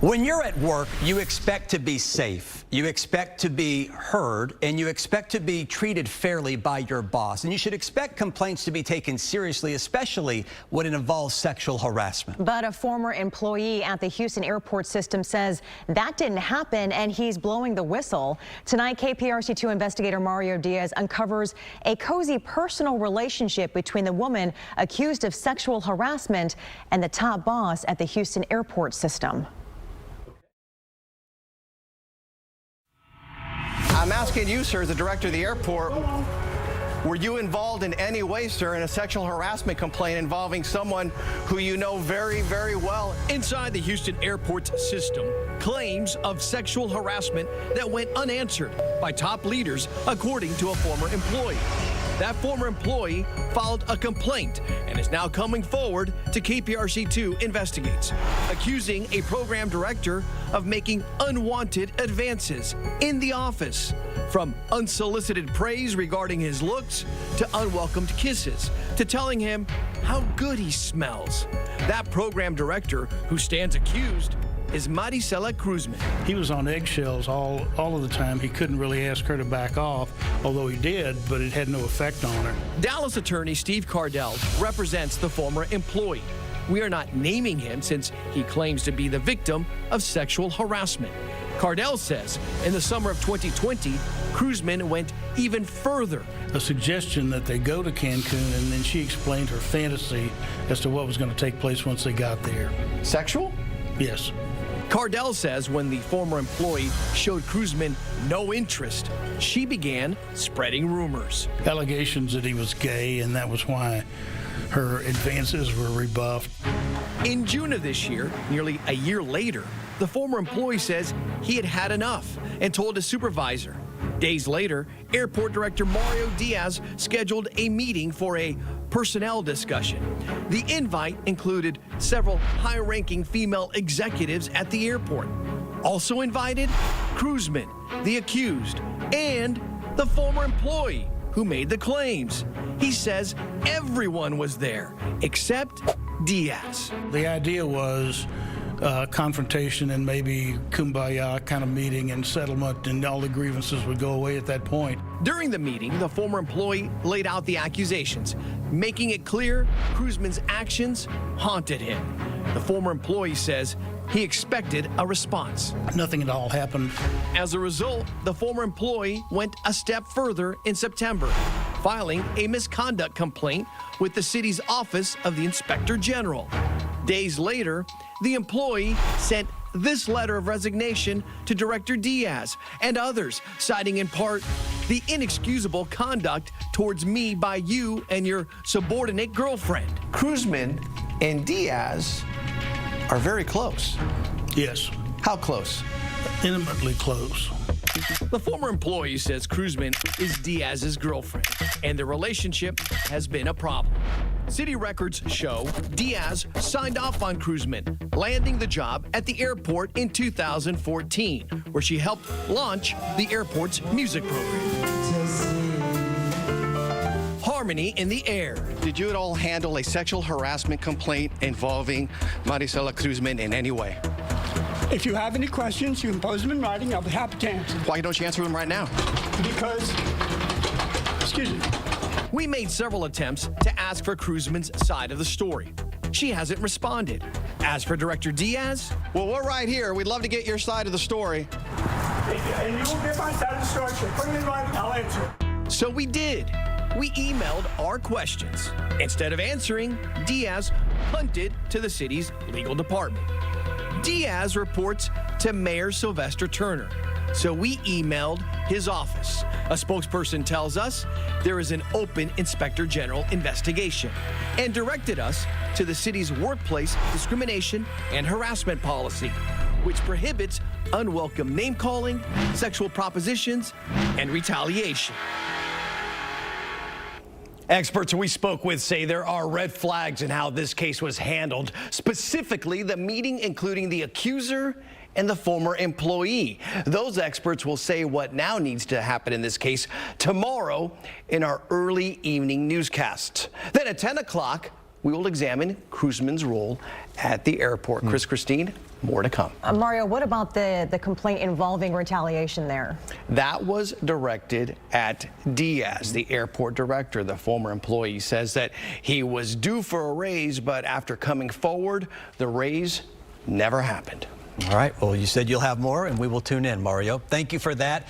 When you're at work, you expect to be safe, you expect to be heard, and you expect to be treated fairly by your boss. And you should expect complaints to be taken seriously, especially when it involves sexual harassment. But a former employee at the Houston airport system says that didn't happen, and he's blowing the whistle. Tonight, KPRC2 investigator Mario Diaz uncovers a cozy personal relationship between the woman accused of sexual harassment and the top boss at the Houston airport system. I'm asking you, sir, as the director of the airport, were you involved in any way, sir, in a sexual harassment complaint involving someone who you know very, very well? Inside the Houston airport's system, claims of sexual harassment that went unanswered by top leaders, according to a former employee. That former employee filed a complaint and is now coming forward to KPRC2 Investigates, accusing a program director of making unwanted advances in the office, from unsolicited praise regarding his looks to unwelcomed kisses to telling him how good he smells. That program director who stands accused is Marisela Cruzman. He was on eggshells all of the time. He couldn't really ask her to back off, although he did, but it had no effect on her. Dallas attorney Steve Cardell represents the former employee. We are not naming him since he claims to be the victim of sexual harassment. Cardell says in the summer of 2020, Cruzman went even further. A suggestion that they go to Cancun, and then she explained her fantasy as to what was going to take place once they got there. Sexual? Yes. Cardell says when the former employee showed Cruzman no interest, she began spreading rumors. Allegations that he was gay, and that was why her advances were rebuffed. In June of this year, nearly a year later, the former employee says he had had enough and told his supervisor. Days later, airport director Mario Diaz scheduled a meeting for a personnel discussion. The invite included several high-ranking female executives at the airport. Also invited, Cruzman, the accused, and the former employee who made the claims. He says everyone was there except Diaz. The idea was confrontation and maybe kumbaya kind of meeting and settlement, and all the grievances would go away at that point. During the meeting, the former employee laid out the accusations, making it clear Cruzman's actions haunted him. The former employee says he expected a response. Nothing at all happened. As a result, the former employee went a step further in September, filing a misconduct complaint with the city's Office of the Inspector General. Days later, the employee sent this letter of resignation to Director Diaz and others, citing in part the inexcusable conduct towards me by you and your subordinate girlfriend. Cruzman and Diaz are very close. Yes. How close? Intimately close. The former employee says Cruzman is Diaz's girlfriend, and the relationship has been a problem. City records show Diaz signed off on Cruzman, landing the job at the airport in 2014, where she helped launch the airport's music program. Harmony in the air. Did you at all handle a sexual harassment complaint involving Marisela Cruzman in any way? If you have any questions, you can pose them in writing. I'll be happy to answer. Why don't you answer them right now? Because, excuse me. We made several attempts to ask for Cruzman's side of the story. She hasn't responded. As for Director Diaz, well, we're right here. We'd love to get your side of the story. And you will get my side of the story, so put it in writing, I'll answer. So we did. We emailed our questions. Instead of answering, Diaz punted to the city's legal department. Diaz reports to Mayor Sylvester Turner, so we emailed his office. A spokesperson tells us there is an open Inspector General investigation and directed us to the city's workplace discrimination and harassment policy, which prohibits unwelcome name-calling, sexual propositions, and retaliation. Experts we spoke with say there are red flags in how this case was handled, specifically the meeting including the accuser and the former employee. Those experts will say what now needs to happen in this case tomorrow in our early evening newscast. Then at 10 o'clock, we will examine Cruzman's role at the airport. Christine? More to come. Mario, what about the complaint involving retaliation there? That was directed at Diaz, the airport director. The former employee says that he was due for a raise, but after coming forward, the raise never happened. All right. Well, you said you'll have more, and we will tune in, Mario. Thank you for that.